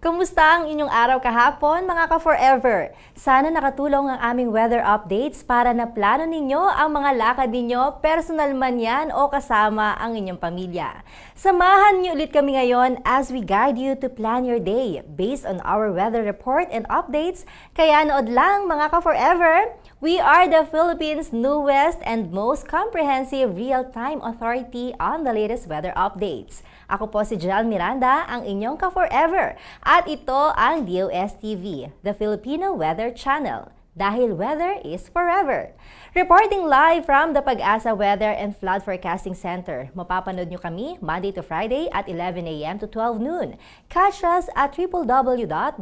Kumusta ang inyong araw kahapon, mga ka-forever? Sana nakatulong ang aming weather updates para na plano ninyo ang mga lakad ninyo, personal man yan o kasama ang inyong pamilya. Samahan niyo ulit kami ngayon as we guide you to plan your day based on our weather report and updates. Kaya nood lang, mga ka-forever! We are the Philippines' newest and most comprehensive real-time authority on the latest weather updates. Ako po si Jel Miranda, ang inyong ka-forever. At ito ang DOSTv, the Filipino Weather Channel. Dahil weather is forever. Reporting live from the Pag-asa Weather and Flood Forecasting Center. Mapapanood nyo kami Monday to Friday at 11 a.m. to 12 noon. Catch us at www.dostv.ph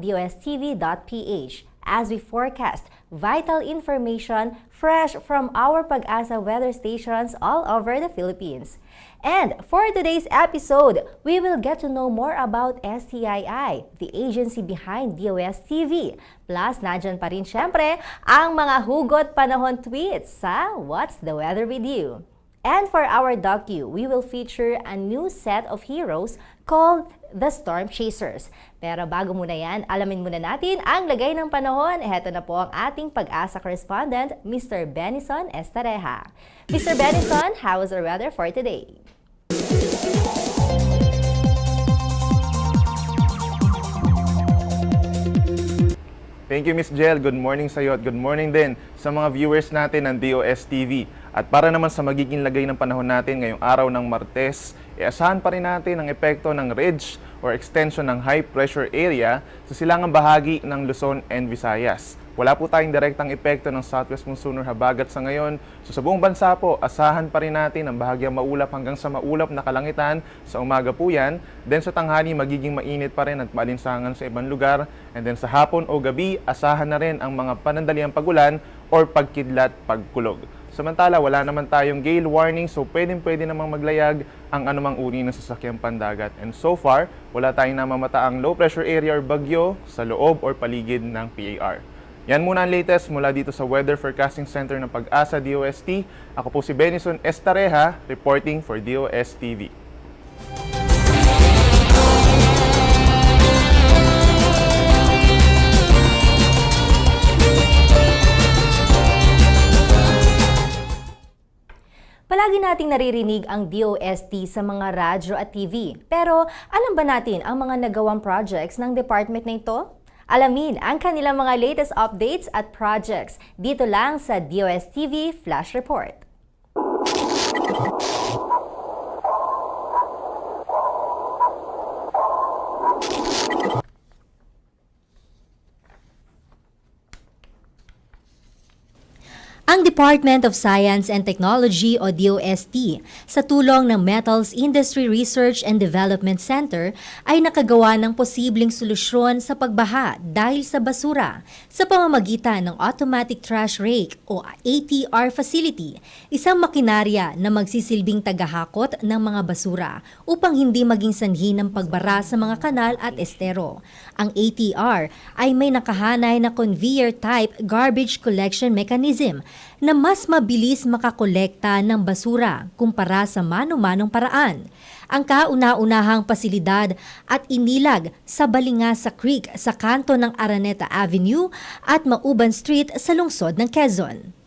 as we forecast vital information fresh from our Pag-asa weather stations all over the Philippines. And for today's episode, we will get to know more about STII, the agency behind DOSTv. Plus, nandyan pa rin syempre ang mga hugot panahon tweets sa What's the Weather With You? And for our docu, we will feature a new set of heroes called the Storm Chasers. Pero bago muna yan, alamin muna natin ang lagay ng panahon. Heto na po ang ating Pag-asa correspondent, Mr. Benison Estareja. Mr. Benison, how is our weather for today? Thank you, Miss Jel. Good morning sa iyo at good morning din sa mga viewers natin ng DOSTv. At para naman sa magiging lagay ng panahon natin ngayong araw ng Martes, iasahan pa rin natin ang epekto ng ridge or extension ng high pressure area sa silangang bahagi ng Luzon and Visayas. Wala po tayong direktang epekto ng southwest monsoon or habagat sa ngayon. So sa buong bansa po, asahan pa rin natin ang bahagyang maulap hanggang sa maulap na kalangitan sa umaga po yan. Then sa tanghali, magiging mainit pa rin at malinsangan sa ibang lugar. And then sa hapon o gabi, asahan na rin ang mga panandaliang pagulan or pagkidlat, pagkulog. Samantala, wala naman tayong gale warning, so pwede namang maglayag ang anumang uri ng sasakyang pandagat. And so far, wala tayong namamataang low pressure area or bagyo sa loob or paligid ng PAR. Yan muna ang latest mula dito sa Weather Forecasting Center ng Pag-asa DOST. Ako po si Benison Estareja, reporting for DOSTv. Palagi nating naririnig ang DOST sa mga radyo at TV. Pero alam ba natin ang mga nagawang projects ng department na ito? Alamin ang kanilang mga latest updates at projects dito lang sa DOSTv Flash Report. Ang Department of Science and Technology o DOST sa tulong ng Metals Industry Research and Development Center ay nakagawa ng posibleng solusyon sa pagbaha dahil sa basura sa pamamagitan ng Automatic Trash Rake o ATR facility, isang makinarya na magsisilbing tagahakot ng mga basura upang hindi maging sanhi ng pagbara sa mga kanal at estero. Ang ATR ay may nakahanay na conveyor type garbage collection mechanism na mas mabilis makakolekta ng basura kumpara sa mano-manong paraan. Ang kauna-unahang pasilidad at inilag sa Balingasa Creek sa kanto ng Araneta Avenue at Mauban Street sa lungsod ng Quezon.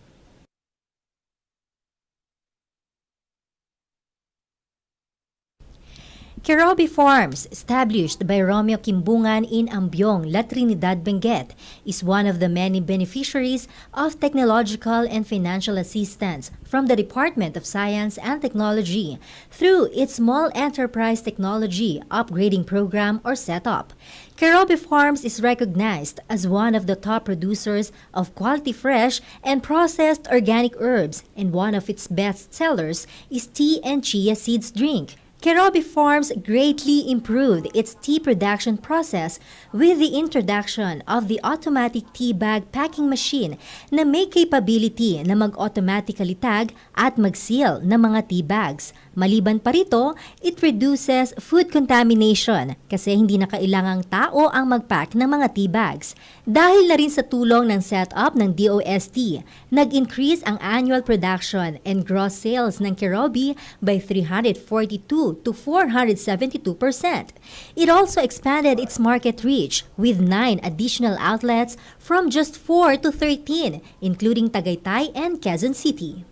Kerobi Farms, established by Romeo Kimbungan in Ambyong, La Trinidad, Benguet, is one of the many beneficiaries of technological and financial assistance from the Department of Science and Technology through its Small Enterprise Technology Upgrading Program or SETUP. Kerobi Farms is recognized as one of the top producers of quality fresh and processed organic herbs, and one of its best sellers is tea and chia seeds drink. Kerobi Farms greatly improved its tea production process with the introduction of the automatic tea bag packing machine na may capability na mag-automatically tag at mag-seal ng mga tea bags. Maliban pa rito, it reduces food contamination kasi hindi na kailangang tao ang mag-pack ng mga tea bags. Dahil na rin sa tulong ng setup ng DOST, nag-increase ang annual production and gross sales ng Kerobi by 342 to 472%. It also expanded its market reach with 9 additional outlets from just 4 to 13, including Tagaytay and Quezon City.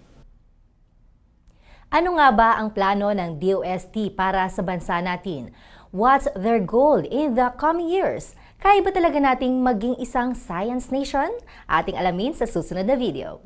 Ano nga ba ang plano ng DOST para sa bansa natin? What's their goal in the coming years? Kaya ba talaga nating maging isang science nation? Ating alamin sa susunod na video.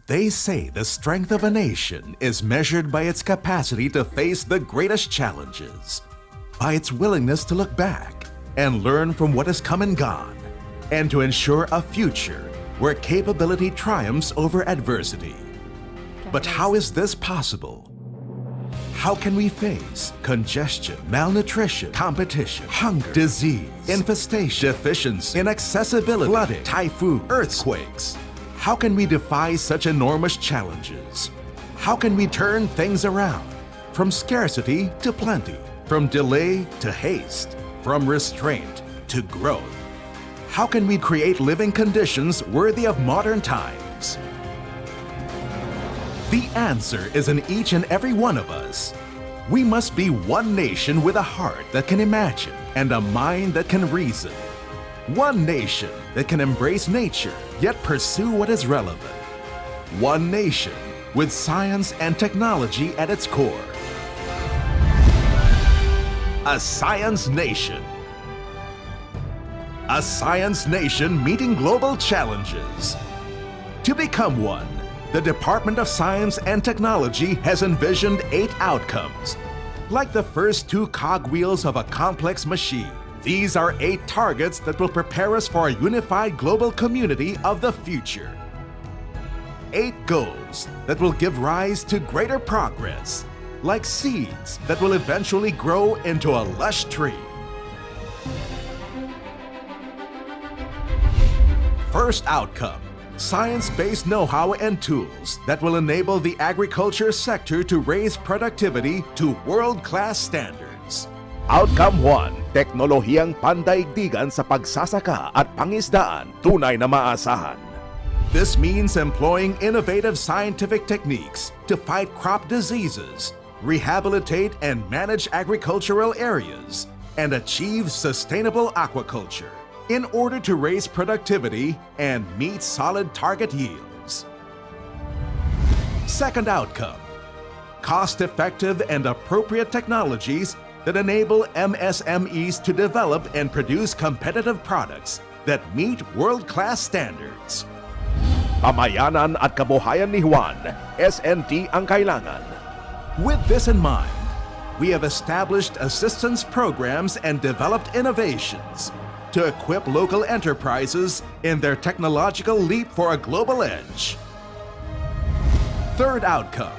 They say the strength of a nation is measured by its capacity to face the greatest challenges, by its willingness to look back and learn from what has come and gone, and to ensure a future where capability triumphs over adversity. But how is this possible? How can we face congestion, malnutrition, competition, hunger, disease, infestation, deficiency, inaccessibility, flooding, typhoon, earthquakes? How can we defy such enormous challenges? How can we turn things around? From scarcity to plenty, from delay to haste, from restraint to growth. How can we create living conditions worthy of modern times? The answer is in each and every one of us. We must be one nation with a heart that can imagine and a mind that can reason. One nation that can embrace nature, yet pursue what is relevant. One nation with science and technology at its core. A science nation. A science nation meeting global challenges. To become one, the Department of Science and Technology has envisioned 8 outcomes, like the first 2 cogwheels of a complex machine. These are 8 targets that will prepare us for a unified global community of the future. 8 goals that will give rise to greater progress, like seeds that will eventually grow into a lush tree. First outcome, science-based know-how and tools that will enable the agriculture sector to raise productivity to world-class standards. Outcome 1, teknolohiyang pandaigdigan sa pagsasaka at pangisdaan, tunay na maasahan. This means employing innovative scientific techniques to fight crop diseases, rehabilitate and manage agricultural areas, and achieve sustainable aquaculture in order to raise productivity and meet solid target yields. Second outcome, cost-effective and appropriate technologies that enable MSMEs to develop and produce competitive products that meet world-class standards. Pamayanan at kabuhayan ni Juan, SNT ang kailangan. With this in mind, we have established assistance programs and developed innovations to equip local enterprises in their technological leap for a global edge. Third outcome,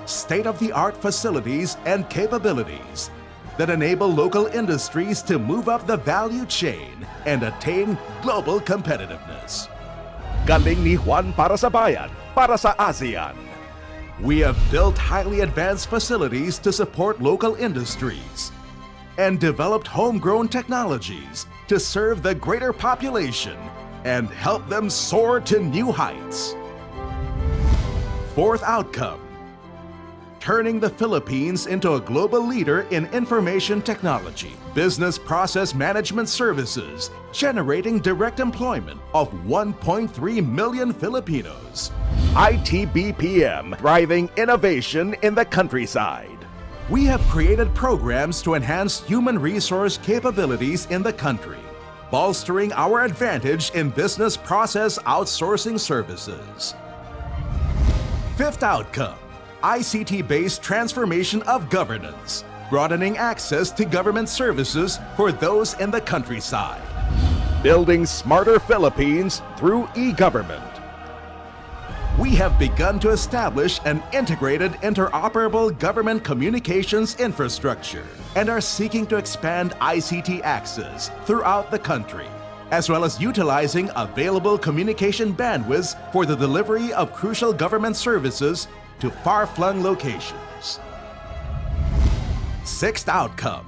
state-of-the-art facilities and capabilities that enable local industries to move up the value chain and attain global competitiveness. Galing ni Juan para sa bayan, para sa ASEAN. We have built highly advanced facilities to support local industries and developed homegrown technologies to serve the greater population and help them soar to new heights. Fourth outcome, turning the Philippines into a global leader in information technology, business process management services, generating direct employment of 1.3 million Filipinos. ITBPM, driving innovation in the countryside. We have created programs to enhance human resource capabilities in the country, bolstering our advantage in business process outsourcing services. Fifth outcome, ICT-based transformation of governance, broadening access to government services for those in the countryside. Building smarter Philippines through e-government. We have begun to establish an integrated interoperable government communications infrastructure and are seeking to expand ICT access throughout the country, as well as utilizing available communication bandwidths for the delivery of crucial government services to far-flung locations. Sixth outcome,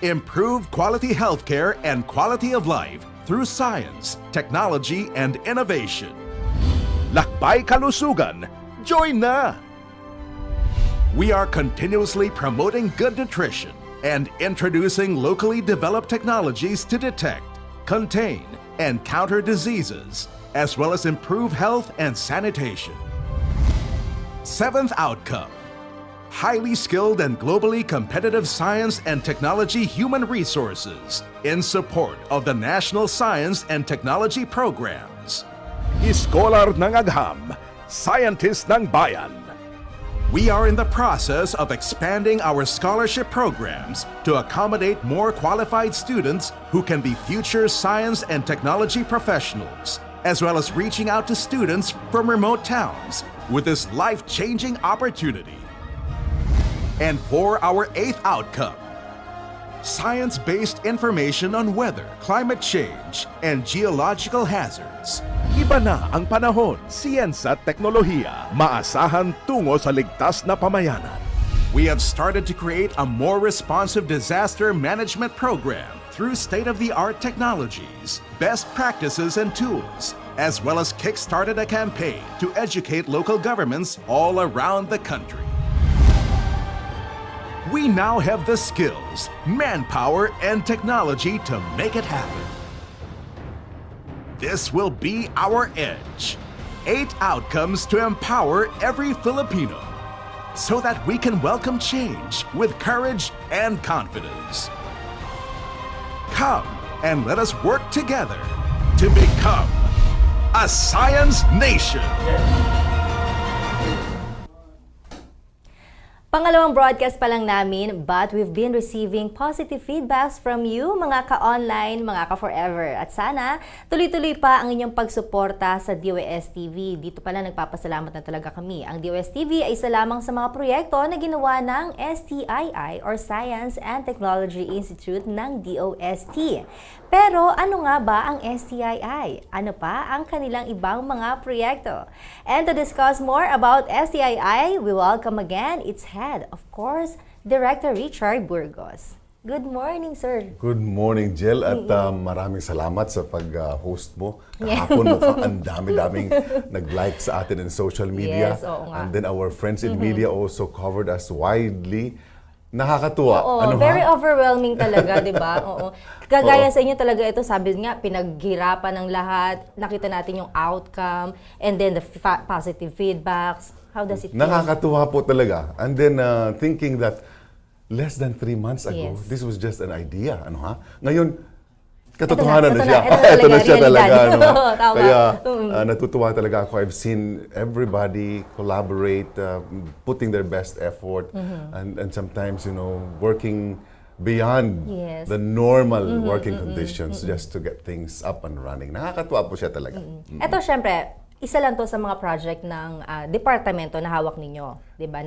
improve quality healthcare and quality of life through science, technology, and innovation. Lakbay Kalusugan, join na! We are continuously promoting good nutrition and introducing locally developed technologies to detect, contain, and counter diseases, as well as improve health and sanitation. Seventh outcome, highly skilled and globally competitive science and technology human resources in support of the national science and technology programs. Iskolar ng Agham, Scientist ng Bayan. We are in the process of expanding our scholarship programs to accommodate more qualified students who can be future science and technology professionals, as well as reaching out to students from remote towns with this life-changing opportunity. And for our eighth outcome, science-based information on weather, climate change, and geological hazards. Iba na ang panahon, siyensa at teknolohiya, maasahan tungo sa ligtas na pamayanan. We have started to create a more responsive disaster management program through state-of-the-art technologies, best practices, and tools, as well as kick-started a campaign to educate local governments all around the country. We now have the skills, manpower, and technology to make it happen. This will be our edge. 8 outcomes to empower every Filipino so that we can welcome change with courage and confidence. Come and let us work together to become a science nation. Pangalawang broadcast pa lang namin, but we've been receiving positive feedbacks from you, mga ka-online, mga ka-forever. At sana, tuloy-tuloy pa ang inyong pagsuporta sa DOSTv. Dito pala nagpapasalamat na talaga kami. Ang DOSTv ay isa lamang sa mga proyekto na ginawa ng STII or Science and Technology Institute ng DOST. Pero ano nga ba ang STII? Ano pa ang kanilang ibang mga proyekto? And to discuss more about STII, we welcome again its head, of course, Director Richard Burgos. Good morning, sir. Good morning, Jel, at maraming salamat sa pag-host mo. Kahapon mukhang ang dami-daming nag-like sa atin in social media. Yes, oo nga. And then our friends in media also covered us widely. Nakakatuwa. Oo, ano very ha? overwhelming talaga, di ba? Oo. Kagaya sa inyo talaga ito, sabi nga, pinaghirapan ng lahat, nakita natin yung outcome, and then the positive feedbacks. How does it feel? Nakakatuwa po talaga. And then thinking that less than 3 months ago, Yes. this was just an idea. Ano ha? Ngayon, katotohanan Ito na na, siya. ito na siya realidad. talaga. Ano, ha? Tama. Kaya natutuwa talaga ako. I've seen everybody collaborate, putting their best effort, and sometimes, working beyond Yes. the normal working conditions just to get things up and running. Nakakatuwa po siya talaga. Ito, syempre, isa lang to sa mga project ng departamento na hawak ninyo, 'di ba?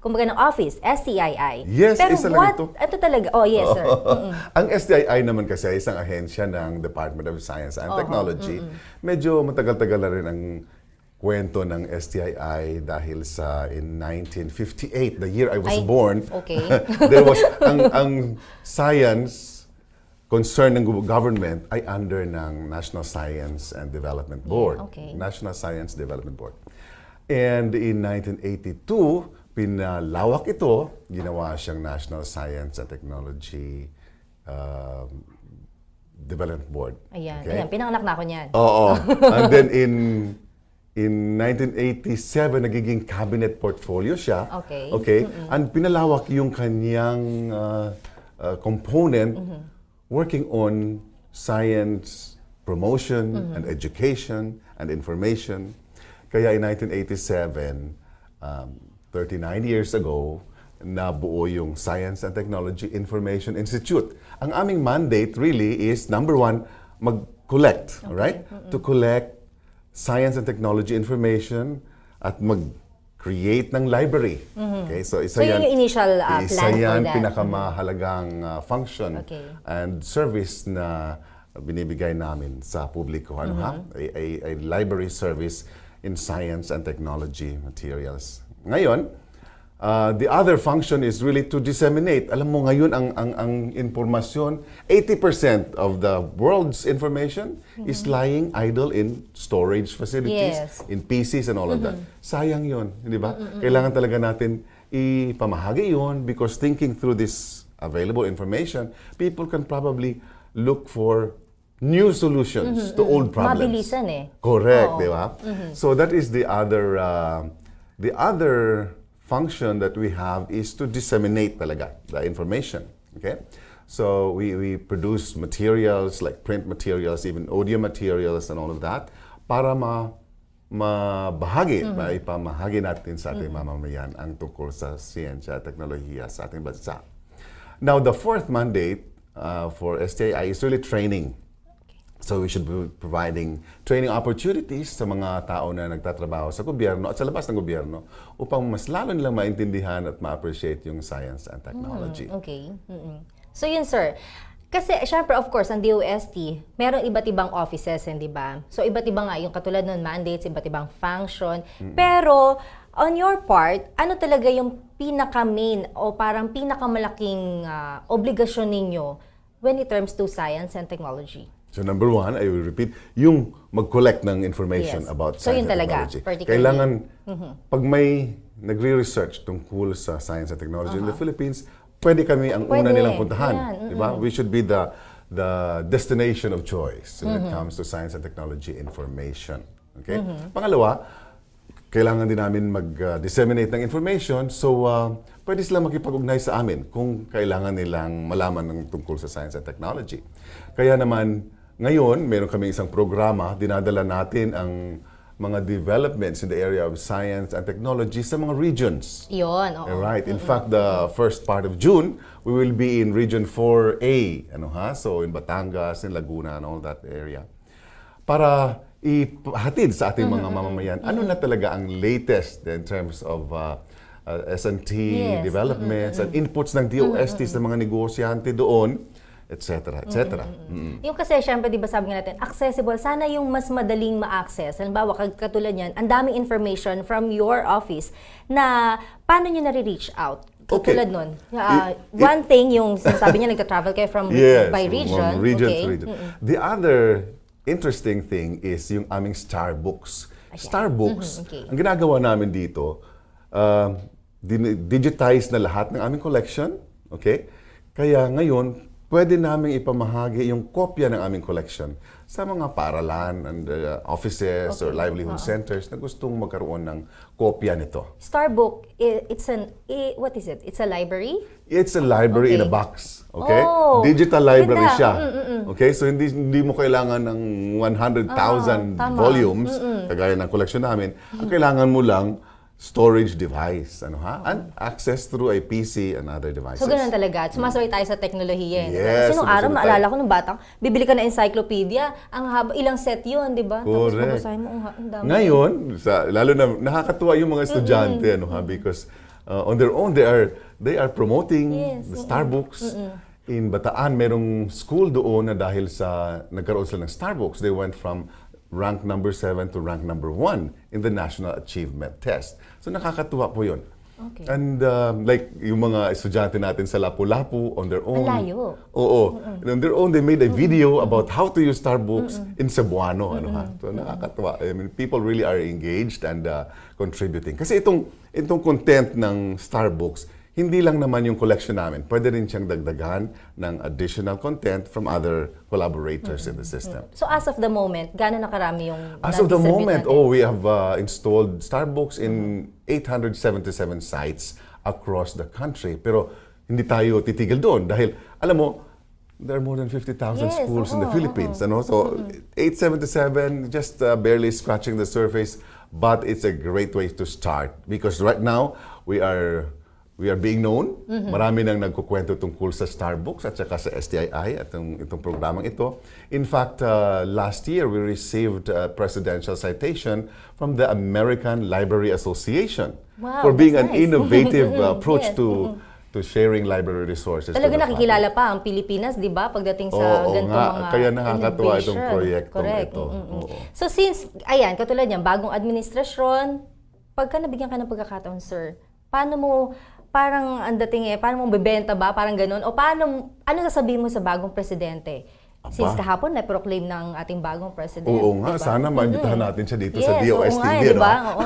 Kumbaga ng office, STII. Yes, pero isa lang ito. Ito talaga. Oh, yes, sir. Ang STII naman kasi ay isang ahensya ng Department of Science and Technology. Medyo matagal-tagal na rin ang kwento ng STII dahil sa in 1958, the year I was born. Okay. There was ang science concern ng government ay under ng National Science and Development Board. okay. National Science Development Board. And in 1982, pinalawak ito, ginawa siyang National Science and Technology Development Board. Ayan, Okay? ayan, pinanganak na ako niyan. Oo. And then in 1987, nagiging cabinet portfolio siya. Okay. Okay? And pinalawak yung kanyang component working on science promotion and education and information. Kaya in 1987, 39 years ago, nabuo yung Science and Technology Information Institute. Ang aming mandate really is, number one, mag-collect, right? To collect science and technology information at mag-create ng library. Okay, so isa So, yun yung initial plan isa for yan that. pinakamahalagang function Okay. and service na binibigay namin sa publiko. Ano ha? A library service in science and technology materials. Ngayon, the other function is really to disseminate. Alam mo ngayon ang informasyon, 80% of the world's information is lying idle in storage facilities, Yes. in PCs and all of that. Sayang 'yon, di ba? Kailangan talaga natin ipamahagi 'yon because thinking through this available information, people can probably look for new solutions to old problems. Mabilisan eh. Correct, Oo. di ba? So that is the other function that we have is to disseminate talaga the information. Okay? So we produce materials like print materials, even audio materials and all of that para mabahagi, maipamahagi natin sa ating mamamayan ang tungkol sa siyensya at teknolohiya sa ating bansa. Now, the fourth mandate for STI is really training. So we should be providing training opportunities sa mga tao na nagtatrabaho sa gobyerno at sa labas ng gobyerno upang mas lalo nilang maintindihan at ma-appreciate yung science and technology. Okay. So yun, sir. Kasi, syempre, of course, ang DOST, merong iba't ibang offices, hindi ba? So, iba't iba nga, yung katulad ng mandates, iba't ibang function. Pero, on your part, ano talaga yung pinaka-main o parang pinakamalaking obligasyon ninyo when it comes to science and technology? So number one, I will repeat, yung mag-collect ng information Yes. about So, science yun and talaga, technology. particularly. Kailangan, pag may nagre-research tungkol sa science and technology in the Philippines, pwede kami ang una Pwede. nilang puntahan. Yan, Di ba? We should be the destination of choice when it comes to science and technology information. Okay? Pangalawa, kailangan din namin mag-disseminate ng information. So, pwede silang makipag-ugnay sa amin kung kailangan nilang malaman ng tungkol sa science and technology. Kaya naman, ngayon, meron kami isang programa, dinadala natin ang mga developments in the area of science and technology sa mga regions. Yun, oo. Right. In fact, the first part of June, we will be in Region 4A. So, in Batangas, in Laguna, and all that area. Para ihatid sa ating mga mamamayan, ano na talaga ang latest in terms of S&T Yes. developments and inputs ng DOST sa mga negosyante doon, etc. etc. Yung kasi, syempre, di ba sabi nga natin, accessible, sana yung mas madaling ma-access. Halimbawa, katulad yan, ang daming information from your office na paano nyo nare-reach out? Okay. Katulad nun. One thing, yung sinasabi niya, nagka-travel kayo from Yes, by region. from region Okay. to region. The other interesting thing is yung aming Star Books. Star Books, Okay. ang ginagawa namin dito, digitize na lahat ng aming collection. Okay? Kaya ngayon, pwede namin ipamahagi yung kopya ng aming collection sa mga paaralan and offices or livelihood centers na gustong magkaroon ng kopya nito. Starbook, what is it? It's a library? It's a library in a Okay. box. Okay? Oh, Digital library ganda. siya. Okay? So hindi mo kailangan ng 100,000 tama. volumes kagaya ng collection namin. Ang kailangan mo lang storage device, and access through a PC and other devices. So, ganun talaga. Sumasabay tayo sa teknolohiya. Yes, Kasi nung araw, sumasabay maalala tayo. ko nung batang, bibili ka na encyclopedia, ang haba, ilang set yun, di ba? Tapos Correct. babasahin mo, ang dami. Ngayon, lalo na nakakatuwa yung mga estudyante, because on their own they are promoting Yes, the Starbucks. In Bataan, merong school doon na dahil sa nagkaroon sila ng Starbucks, they went from rank number 7 to rank number 1 in the National Achievement Test. So nakakatuwa po yun. Okay. And like yung mga estudyante natin sa Lapu-Lapu on their own. Ang layo. Oo. On their own, they made a video about how to use Starbucks in Cebuano. So nakakatuwa. I mean, people really are engaged and contributing. Kasi itong content ng Starbucks, hindi lang naman yung collection namin. Pwede rin siyang dagdagan ng additional content from other collaborators in the system. So, as of the moment, gano'n na karami yung As of the na-distribute moment, natin? we have installed Starbucks in 877 sites across the country. Pero hindi tayo titigil doon dahil, alam mo, there are more than 50,000 Yes, schools in the oo, Philippines. So, 877, just barely scratching the surface. But it's a great way to start because right now, we are we are being known. Marami nang nagkukwento tungkol sa Starbucks at saka sa STII at itong programang ito. In fact, last year we received a presidential citation from the American Library Association Wow, for being that's an nice. innovative approach Yes. to sharing library resources. to Talaga the nakikilala public. pa ang Pilipinas, di ba? Pagdating sa Oo ganitong nga, mga kaya nakakatuwa itong innovation. proyektong Correct. ito. Oo. So since, ayan, katulad niyan, bagong administrasyon, pagka nabigyan ka ng pagkakataon, sir, paano mo, parang ang dating paano mo bebenta ba? Parang ganun? O paano, ano sasabihin mo sa bagong presidente? Since kahapon na-proclaim ng ating bagong president. Oo nga, diba? sana maimbitahan natin siya dito sa Yes, oo DOSTv. nga, no? diba? Oo.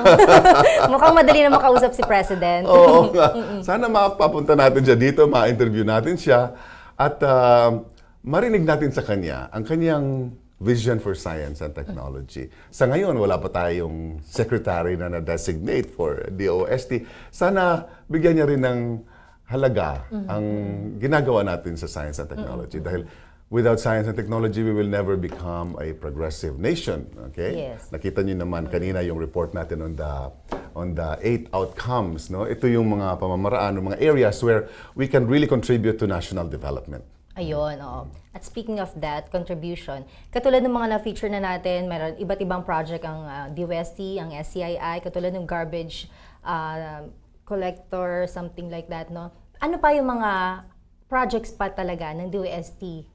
Mukhang madali na makausap si president. Oo nga. Sana mapapunta natin siya dito, ma-interview natin siya, at marinig natin sa kanya ang kanyang vision for science and technology. Sa ngayon, wala pa tayong secretary na na-designate for DOST. Sana bigyan niya rin ng halaga ang ginagawa natin sa science and technology. Dahil without science and technology, we will never become a progressive nation. Okay? Yes. Nakita niyo naman kanina yung report natin on the 8 outcomes. No? Ito yung mga pamamaraan, mga areas where we can really contribute to national development. Ayun, oo. At speaking of that, contribution, katulad ng mga na-feature na natin, meron iba't ibang project ang DOST, ang SCII, katulad ng garbage collector, something like that, no? Ano pa yung mga projects pa talaga ng DOST?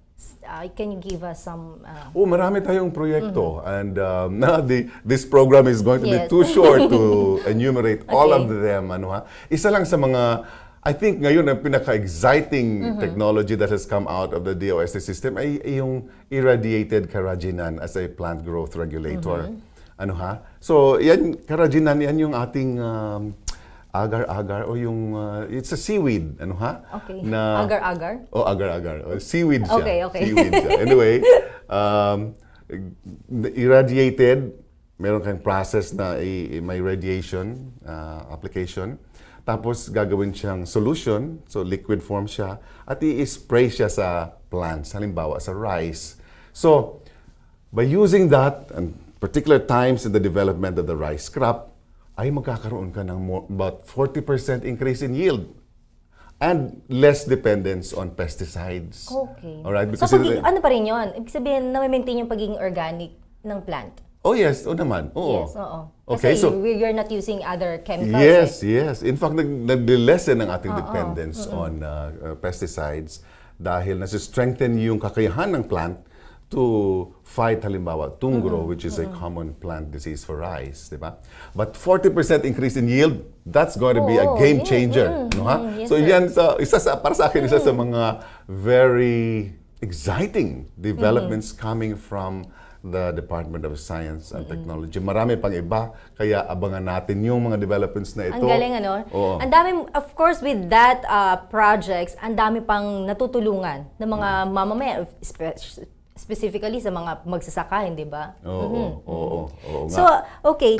Can you give us some... Marami tayong proyekto, and this program is going to be Yes. too short to enumerate all Okay. of them. Isa lang sa mga, I think ngayon ang pinaka-exciting technology that has come out of the DOST system ay yung irradiated carrageenan as a plant growth regulator. So yan, carrageenan, yan yung ating agar-agar o yung it's a seaweed, Okay. Na Agar-agar? agar-agar. Seaweed siya. Okay. Seaweed siya. Anyway, irradiated, meron kang process na may radiation application. Tapos gagawin siyang solution, so liquid form siya, at i-spray siya sa plants, halimbawa sa rice. So, by using that, and particular times in the development of the rice crop, ay magkakaroon ka ng about 40% increase in yield and less dependence on pesticides. Okay. Alright? So, Because ano pa rin yun? Ibig sabihin, na-maintain yung pagiging organic ng plant. oh yes, naman. Oo. Yes, oo. Okay, Kasi so you're not using other chemicals. yes. In fact, nag-lessen ang ating dependence on pesticides dahil nasi-strengthen yung kakayahan ng plant to fight halimbawa tungro, which is a common plant disease for rice, di ba? But 40% increase in yield, that's going to be a game changer, no ha? Yes, So sir. yan para sa akin isa sa mga very exciting developments coming from the Department of Science and Technology. Marami pang iba, kaya abangan natin yung mga developments na ito. Ang galing, ano? Oo. Ang dami, of course, with that projects, ang dami pang natutulungan ng mga mamamayan, specifically sa mga magsasaka, hindi ba? Oo nga. So, okay,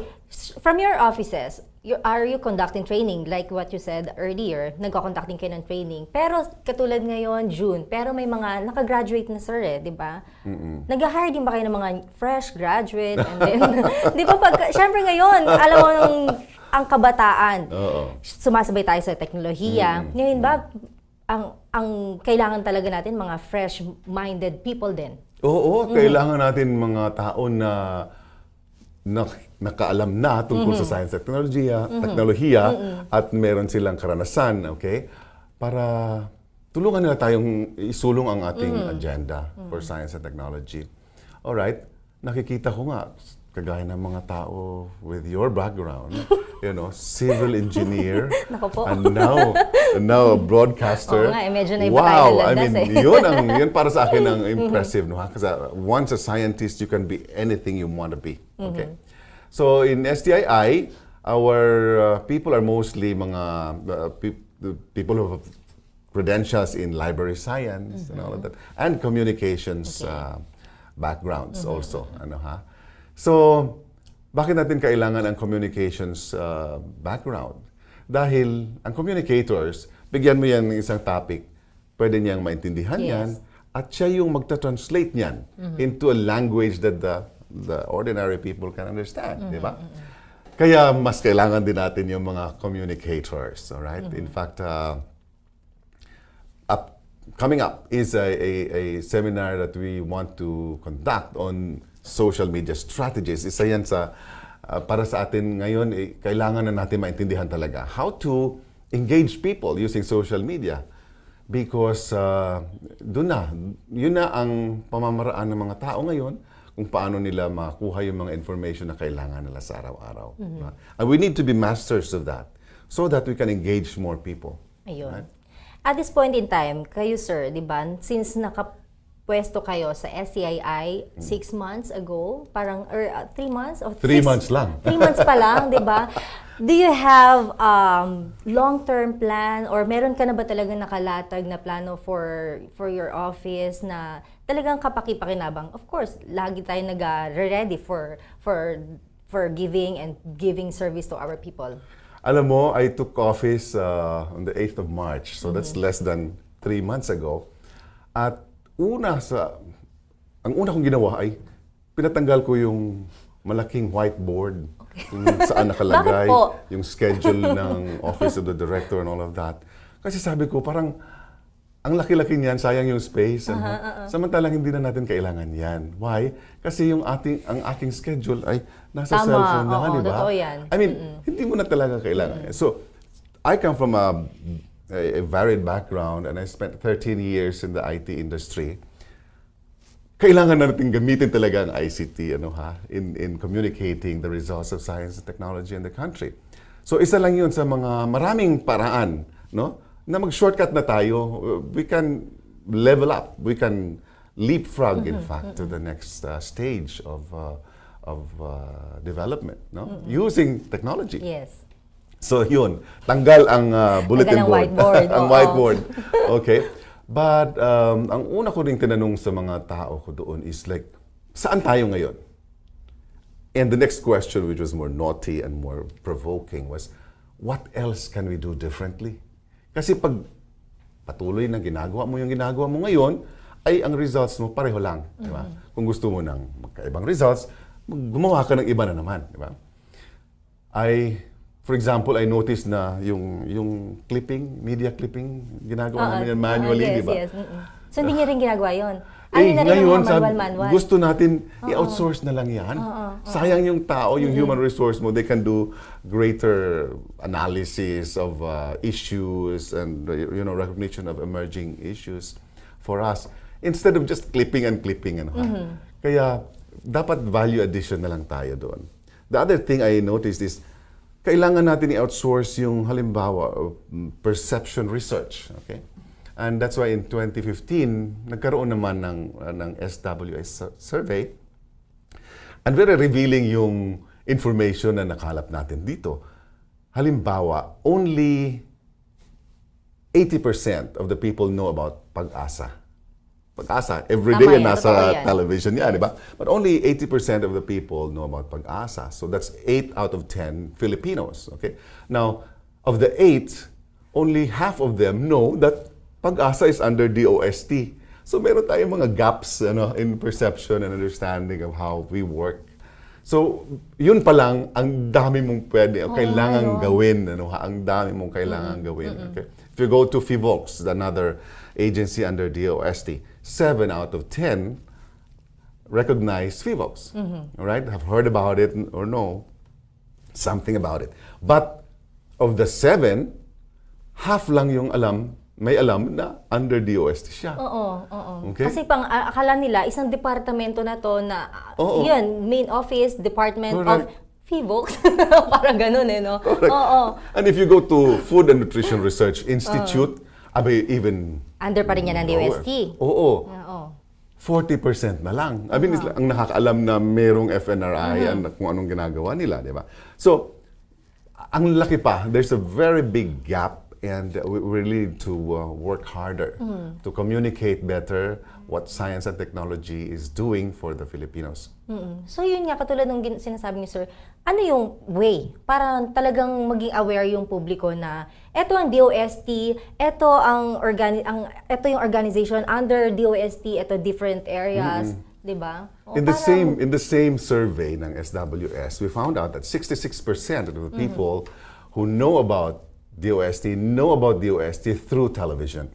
from your offices, are you conducting training? Like what you said earlier, nagko-conducting kayo ng training. Pero katulad ngayon, June, pero may mga nakagraduate na, sir, di ba? Nag-hire din ba kayo ng mga fresh graduate? And then, di ba, syempre ngayon, alam mo, ang kabataan, sumasabay tayo sa teknolohiya. Ngayon ba, ang kailangan talaga natin, mga fresh-minded people din. Oo, kailangan natin mga tao na nakaalam na tungkol sa science at teknolohiya at meron silang karanasan, okay? Para tulungan nila tayong isulong ang ating agenda for science and technology. Alright, nakikita ko nga, kagaya ng mga tao with your background, civil engineer, Nako po. and now a broadcaster. Oo nga, medyo na iba tayo Wow, landas yun para sa akin ang impressive, no? Kasi once a scientist, you can be anything you want to be. Okay. So in STII, our people are mostly mga people who have credentials in library science and all of that, and communications backgrounds also. So, bakit natin kailangan ang communications background? Dahil ang communicators, bigyan mo yan ng isang topic, pwede niyang maintindihan yan, at siya yung magta-translate niyan into a language that the ordinary people can understand, di ba? Kaya mas kailangan din natin yung mga communicators, all right? In fact, coming up is a seminar that we want to conduct on social media strategies. Isa yan sa, para sa atin ngayon, kailangan na natin maintindihan talaga how to engage people using social media. Because yun na ang pamamaraan ng mga tao ngayon kung paano nila makuha yung mga information na kailangan nila sa araw-araw. And we need to be masters of that so that we can engage more people. Ayun. Right? At this point in time, kayo sir, di ba, since nakapwesto kayo sa SCII 6 months ago, parang, or 3 months? Or 3 months lang. 3 months pa lang, di ba? Do you have long-term plan or meron ka na ba talagang nakalatag na plano for your office na talagang kapaki-pakinabang? Of course, lagi tayo nag-ready for giving service to our people. Alam mo, I took office on the 8th of March. So that's less than 3 months ago. At ang una kong ginawa ay pinatanggal ko yung malaking whiteboard kung saan nakalagay yung schedule ng Office of the Director and all of that. Kasi sabi ko, parang ang laki-laki niyan, sayang yung space. Samantalang hindi na natin kailangan yan. Why? Kasi ang aking schedule ay nasa cellphone na, di ba? Totoo yan. I mean, hindi mo na talaga kailangan. So, I come from a varied background and I spent 13 years in the IT industry. Kailangan na natin gamitin talaga ang ICT in communicating the results of science and technology in the country. So isa lang yun sa mga maraming paraan, no? Na mag-shortcut na tayo. We can level up. We can leapfrog, in fact, to the next stage of development, no? Using technology. Yes. So yun, tanggal ang bulletin board. Whiteboard. Ang whiteboard. Okay. But ang una ko ring tinanong sa mga tao ko doon is like, saan tayo ngayon? And the next question, which was more naughty and more provoking, was, what else can we do differently? Kasi pag patuloy na ginagawa mo yung ginagawa mo ngayon, ay ang results mo pareho lang. Di ba? Kung gusto mo ng magkaibang results, gumawa ka ng iba na naman. Di ba? For example, I noticed na yung clipping, media clipping, ginagawa namin yan manually, yes, di ba? Yes. So, hindi niya rin ginagawa yun? Ano na rin ngayon, yung manual? gusto natin i-outsource na lang yan. Sayang yung tao, yung human resource mo, they can do greater analysis of issues and recognition of emerging issues for us. Instead of just clipping. Kaya, dapat value addition na lang tayo doon. The other thing I noticed is, kailangan natin i-outsource yung halimbawa perception research, okay? And that's why in 2015 nagkaroon naman ng SWS survey. And very revealing yung information na nakalap natin dito. Halimbawa, only 80% of the people know about pag-asa. Pag-asa, everyday yan nasa television yan, di ba? But only 80% of the people know about pag-asa. So that's 8 out of 10 Filipinos, okay? Now, of the 8, only half of them know that pag-asa is under DOST. So meron tayong mga gaps in perception and understanding of how we work. So, yun pa lang, ang dami mong kailangan gawin. Ang dami mong kailangan gawin. Okay? If you go to FIVOX, another agency under DOST, 7 out of 10 recognize FIVOX. All right? Have heard about it or know something about it. But of the 7, half lang yung may alam na under DOST siya. Oo. Okay? Kasi akala nila, isang departamento na to na, yun, main office, department of FIVOX. Parang ganun no? Oo. And if you go to Food and Nutrition Research Institute, even under pa rin yan ng DOST. Oo. 40% na lang. I mean, ang nakakaalam na merong FNRI and kung anong ginagawa nila, di ba? So, ang laki pa. There's a very big gap. And we really need to work harder to communicate better what science and technology is doing for the Filipinos. So yun nga, katulad ng sinasabi niyo, sir, ano yung way para talagang maging aware yung publiko na eto ang DOST, eto yung organization under DOST, eto different areas. 'di ba? O In the parang- same survey ng SWS, we found out that 66% of the people who know about DOST through television.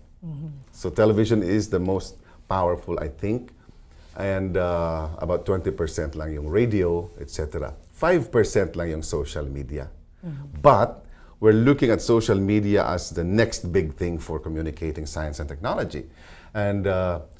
So television is the most powerful, I think, and about 20% lang yung radio, etc. 5% lang yung social media. But we're looking at social media as the next big thing for communicating science and technology. And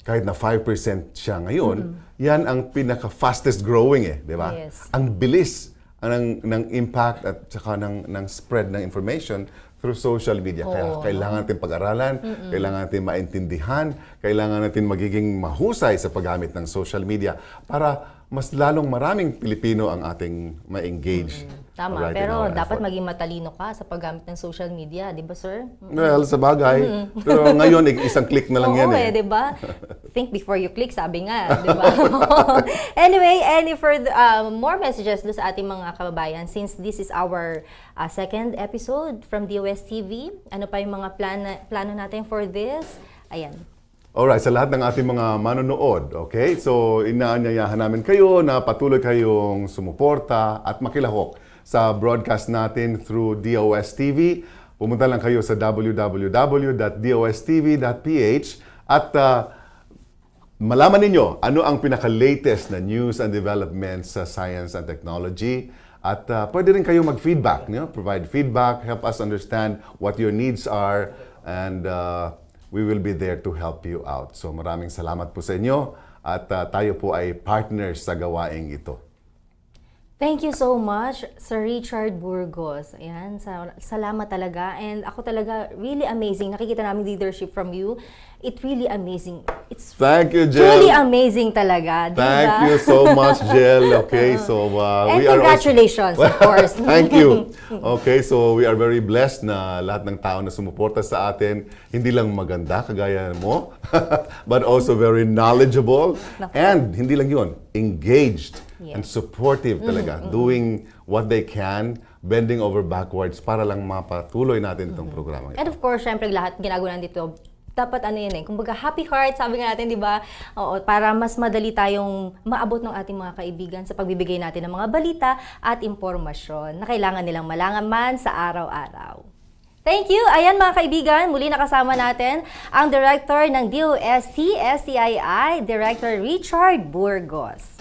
kahit na 5% siya ngayon, yan ang pinaka-fastest growing di ba? Yes. Ang bilis ng impact at saka ng spread ng information through social media. Kaya kailangan natin pag-aralan, kailangan natin maintindihan, kailangan natin magiging mahusay sa paggamit ng social media para mas lalong maraming Pilipino ang ating ma-engage. Tama, right, in pero our dapat effort. maging matalino ka sa paggamit ng social media, 'di ba, sir? Well, sa bagay. Pero ngayon, isang click na lang yan Oo, 'di ba? Think before you click, sabi nga, 'di ba? Anyway, any further more messages do sa ating mga kababayan since this is our second episode from DOSTv. Ano pa yung mga plano natin for this? Ayan. Alright, sa lahat ng ating mga manonood, okay? So, inaanyayahan namin kayo na patuloy kayong sumuporta at makilahok sa broadcast natin through DOSTv. Pumunta lang kayo sa www.dostv.ph at malaman ninyo ano ang pinaka-latest na news and developments sa science and technology. At pwede rin kayo mag-feedback, provide feedback, help us understand what your needs are, and we will be there to help you out. So maraming salamat po sa inyo at tayo po ay partners sa gawaing ito. Thank you so much, Sir Richard Burgos. Ayan, salamat talaga. And ako talaga, really amazing. Nakikita namin leadership from you. It really amazing. It's Thank you, Jill. truly amazing talaga. Diba? Thank you so much, Jill. Okay, so And we are congratulations, of course. Thank you. Okay, so we are very blessed na lahat ng tao na sumuporta sa atin, hindi lang maganda kagaya mo, but also very knowledgeable. And hindi lang yun, engaged and supportive talaga, doing what they can, bending over backwards para lang mapatuloy natin itong programa. And of course, syempre lahat ginagawa dito, dapat ano yan kumbaga happy heart, sabi nga natin, di ba? Oo, para mas madali tayong maabot ng ating mga kaibigan sa pagbibigay natin ng mga balita at impormasyon na kailangan nilang malaman sa araw-araw. Thank you! Ayan mga kaibigan, muli nakasama natin ang Director ng DOST-STII, Director Richard Burgos.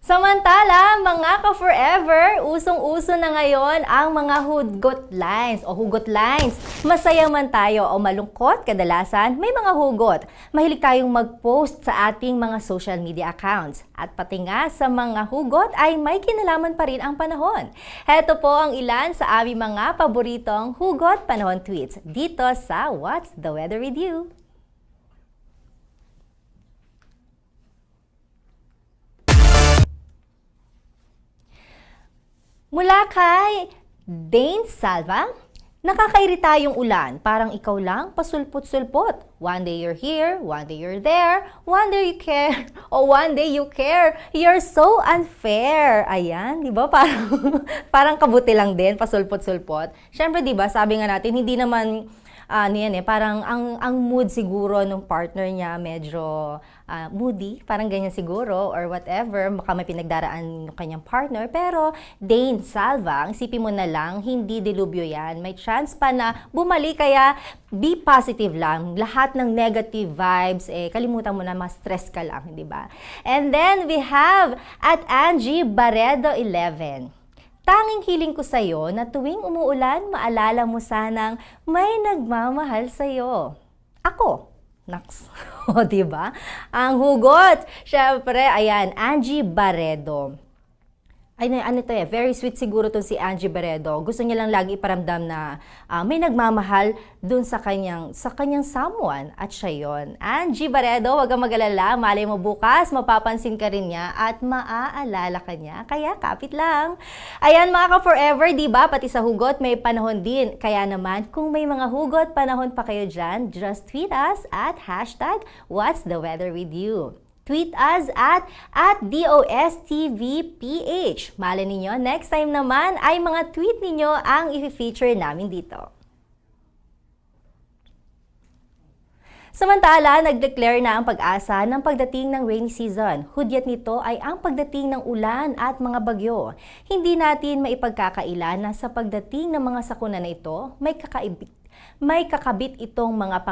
Samantala, mga ka-forever, usong-uso na ngayon ang mga hugot lines o hugot lines. Masaya man tayo o malungkot, kadalasan may mga hugot. Mahilig tayong mag-post sa ating mga social media accounts. At pati nga sa mga hugot ay may kinalaman pa rin ang panahon. Heto po ang ilan sa aming mga paboritong hugot panahon tweets dito sa What's the Weather With You? Mula kay Dane Salva, nakakairita yung ulan. Parang ikaw lang, pasulpot-sulpot. One day you're here, one day you're there, one day you care, o one day you care. You're so unfair. Ayan, di ba? Parang kabuti lang din, pasulpot-sulpot. Siyempre, di ba, sabi nga natin, hindi naman parang ang mood siguro ng partner niya medyo moody, parang ganyan siguro or whatever, baka may pinagdaraan ng kanyang partner. Pero Dane Salva, isipin mo na lang, hindi delubyo yan. May chance pa na bumalik, kaya be positive lang. Lahat ng negative vibes, kalimutan mo na, ma-stress ka lang, di ba? And then we have at Angie Barredo 11. Tanging hiling ko sa'yo na tuwing umuulan, maalala mo sanang may nagmamahal sa'yo. Ako. Naks. O, diba? Ang hugot. Siyempre, ayan, Angie Barredo. Ay, ano to very sweet siguro to si Angie Barredo. Gusto niya lang lagi iparamdam na may nagmamahal dun sa kanyang someone at siya yon. Angie Barredo, huwag kang mag-alala. Malay mo bukas, mapapansin ka rin niya at maaalala ka niya. Kaya kapit lang. Ayan mga ka-forever, di ba? Pati sa hugot may panahon din. Kaya naman, kung may mga hugot, panahon pa kayo dyan, just tweet us at #What'sTheWeatherWithYou. Tweet us at DOSTVPH. Malay ninyo, next time naman ay mga tweet ninyo ang i-feature namin dito. Samantala, nag-declare na ang pag-asa ng pagdating ng rainy season. Hudyat nito ay ang pagdating ng ulan at mga bagyo. Hindi natin maipagkakaila na sa pagdating ng mga sakuna na ito, may kakabit itong mga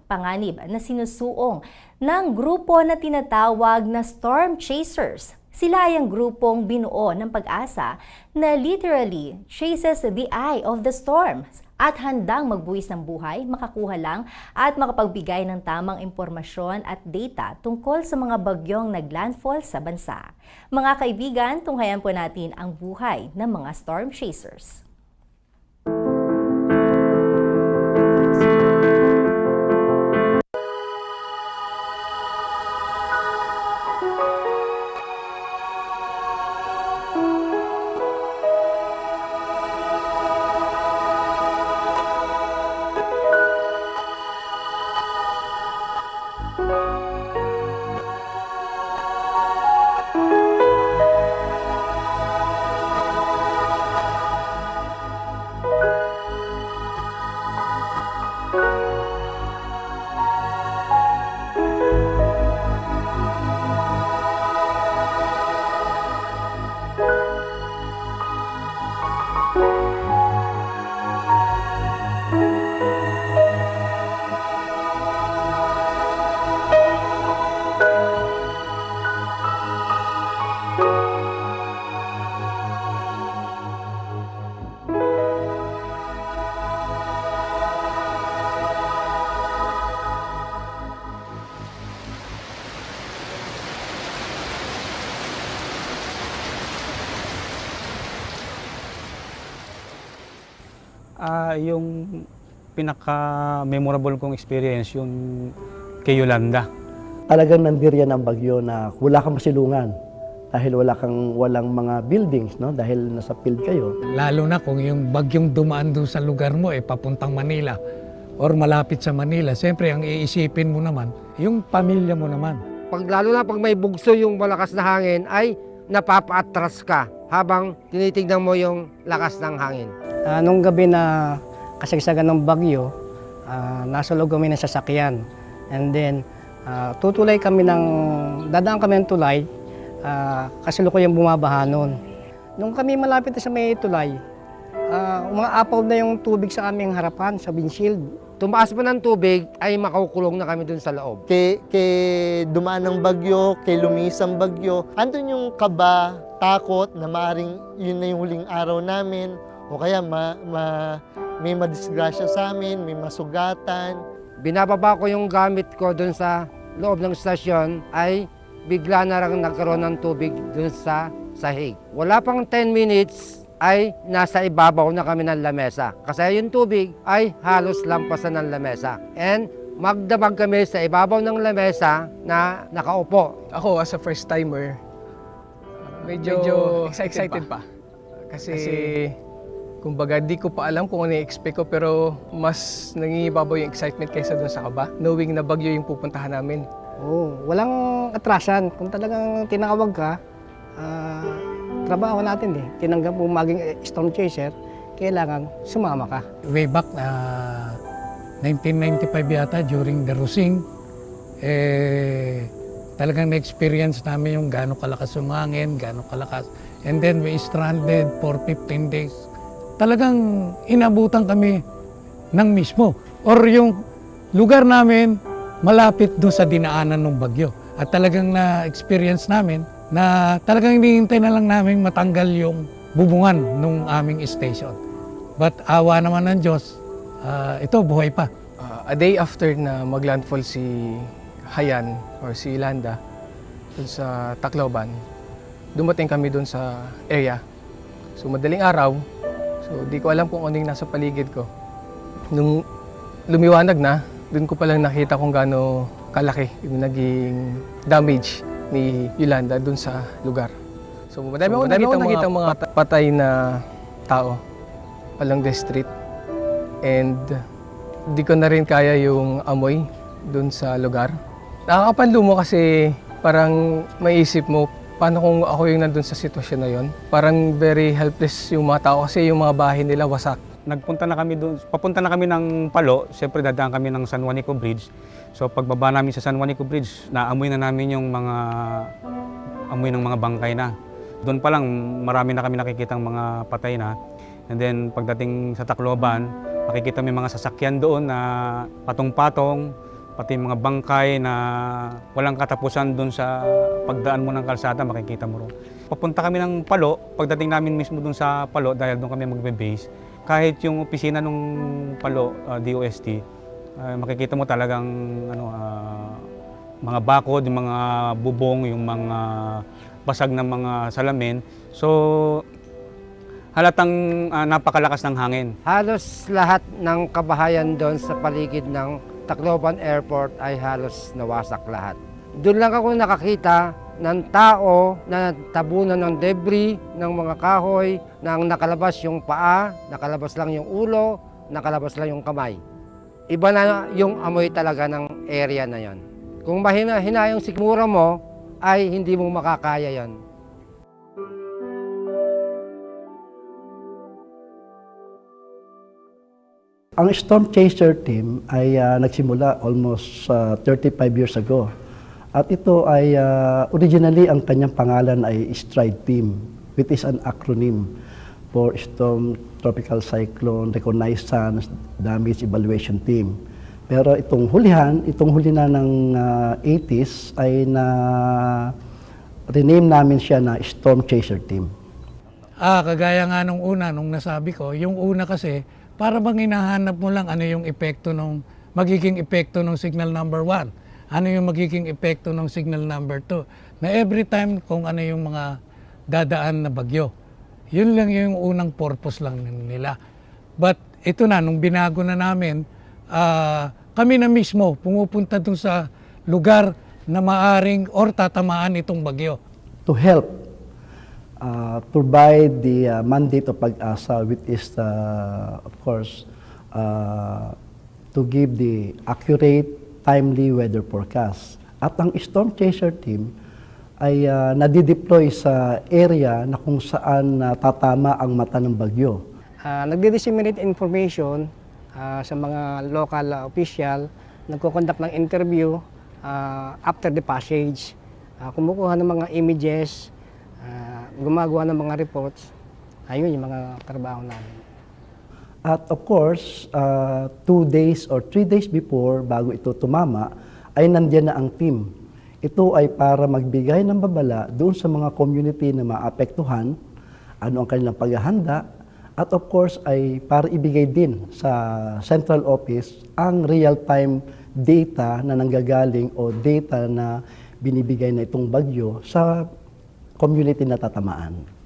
panganib na sinusuong ng grupo na tinatawag na storm chasers. Sila ay ang grupong binuo ng pag-asa na literally chases the eye of the storm at handang magbuwis ng buhay, makakuha lang at makapagbigay ng tamang impormasyon at data tungkol sa mga bagyong naglandfall sa bansa. Mga kaibigan, tunghayan po natin ang buhay ng mga storm chasers. Yung pinaka-memorable kong experience, yung kay Yolanda. Talagang nandiriyan ang bagyo na wala kang masilungan dahil walang mga buildings, no? Dahil nasa field kayo. Lalo na kung yung bagyong dumaan doon sa lugar mo, papuntang Manila or malapit sa Manila, siyempre ang iisipin mo naman, yung pamilya mo naman. Lalo na pag may bugso yung malakas na hangin, ay napapaatras ka habang tinitignan mo yung lakas ng hangin. Nung gabi na kasagsagan ng bagyo, nasa loob kami ng sasakyan. And then, dadaan kami ng tulay, kasi lukuyang bumabaha noon. Nung kami malapit na sa may tulay, umaapaw na yung tubig sa aming harapan, sa windshield. Tumaas pa ng tubig, ay makukulong na kami dun sa loob. Kay dumaan ng bagyo, kay lumis ang bagyo, andun yung kaba, takot na maaaring yun na yung huling araw namin, o kaya may madisgrasya sa amin, may masugatan. Binababa ko yung gamit ko dun sa loob ng stasyon, ay bigla na lang nagkaroon ng tubig dun sa sahig. Wala pang 10 minutes, ay nasa ibabaw na kami ng lamesa. Kasi yung tubig ay halos lampasan ng lamesa. And magdamag kami sa ibabaw ng lamesa na nakaupo. Ako as a first timer, medyo excited pa. Kasi kumbaga di ko pa alam kung ano i-expect ko, pero mas nangingibabaw yung excitement kaysa doon sa kaba, knowing na bagyo yung pupuntahan namin. Walang atrasan. Kung talagang tinawag ka, trabaho natin tinanggap mo maging storm chaser, kailangan sumama ka. Way back 1995 yata, during the Rusing, talagang na-experience namin yung gaano kalakas yung hangin, gaano kalakas. And then we stranded for 15 days. Talagang inabutan kami ng mismo. Or yung lugar namin malapit doon sa dinaanan ng bagyo. At talagang na-experience namin na talagang hinihintay na lang namin matanggal yung bubungan ng aming station. But awa naman ng Diyos, ito buhay pa. A day after na maglandfall si Hayan or si Yolanda dun sa Tacloban, dumating kami dun sa area. So madaling araw, so di ko alam kung ano yung nasa paligid ko. Nung lumiwanag na, dun ko palang nakita kung gaano kalaki yung naging damage ni Yolanda dun sa lugar. So madami akong nakita mga patay na tao along the street. And di ko na rin kaya yung amoy dun sa lugar. Nakakapanlo mo kasi parang maisip mo, paano kung ako yung nandun sa sitwasyon na yon? Parang very helpless yung mga tao kasi yung mga bahay nila wasak. papunta na kami ng Palo, siyempre dadaan kami ng San Juanico Bridge. So pagbaba namin sa San Juanico Bridge, naamoy na namin yung amoy ng mga bangkay na. Doon pa lang, marami na kami nakikitang mga patay na. And then pagdating sa Tacloban, makikita may mga sasakyan doon na patong-patong, pati mga bangkay na walang katapusan doon sa pagdaan mo ng kalsada, makikita mo ron. Papunta kami ng Palo, pagdating namin mismo doon sa Palo, dahil doon kami magbe-base, kahit yung opisina ng Palo, DOST, makikita mo talagang mga bakod, yung mga bubong, yung mga basag ng mga salamin. So, halatang napakalakas ng hangin. Halos lahat ng kabahayan doon sa paligid ng Tacloban Airport ay halos nawasak lahat. Doon lang ako nakakita ng tao na tabunan ng debris, ng mga kahoy, nang nakalabas yung paa, nakalabas lang yung ulo, nakalabas lang yung kamay. Iba na yung amoy talaga ng area na yon. Kung mahina-hina yung sikmura mo, ay hindi mo makakaya yon. Ang Storm Chaser team ay nagsimula almost 35 years ago. At ito ay originally ang kanyang pangalan ay STRIDE team, which is an acronym for Storm Tropical Cyclone Reconnaissance Damage Evaluation Team. Pero itong huli na ng 80s ay rename namin siya na Storm Chaser team. Kagaya nga nung nasabi ko, yung una kasi, para bang hinahanap mo lang ano yung magiging epekto ng signal number 1. Ano yung magiging epekto ng signal number 2. Na every time kung ano yung mga dadaan na bagyo. Yun lang yung unang purpose lang nila. But ito na, nung binago na namin, kami na mismo pumupunta dun sa lugar na maaring or tatamaan itong bagyo. To help provide the mandate of Pag-asa, which is, of course, to give the accurate, timely weather forecast. At ang Storm Chaser team ay nadideploy sa area na kung saan tatama ang mata ng bagyo. Nagdi-disseminate information sa mga local official, nagko-conduct ng interview after the passage, kumukuha ng mga images, gumagawa ng mga reports. Ayun yung mga trabaho namin. At of course, 2 days or 3 days before, bago ito tumama, ay nandiyan na ang team. Ito ay para magbigay ng babala doon sa mga community na maapektuhan, ano ang kanilang paghahanda, at of course ay para ibigay din sa central office ang real-time data na nanggagaling o data na binibigay na itong bagyo sa community na tatamaan.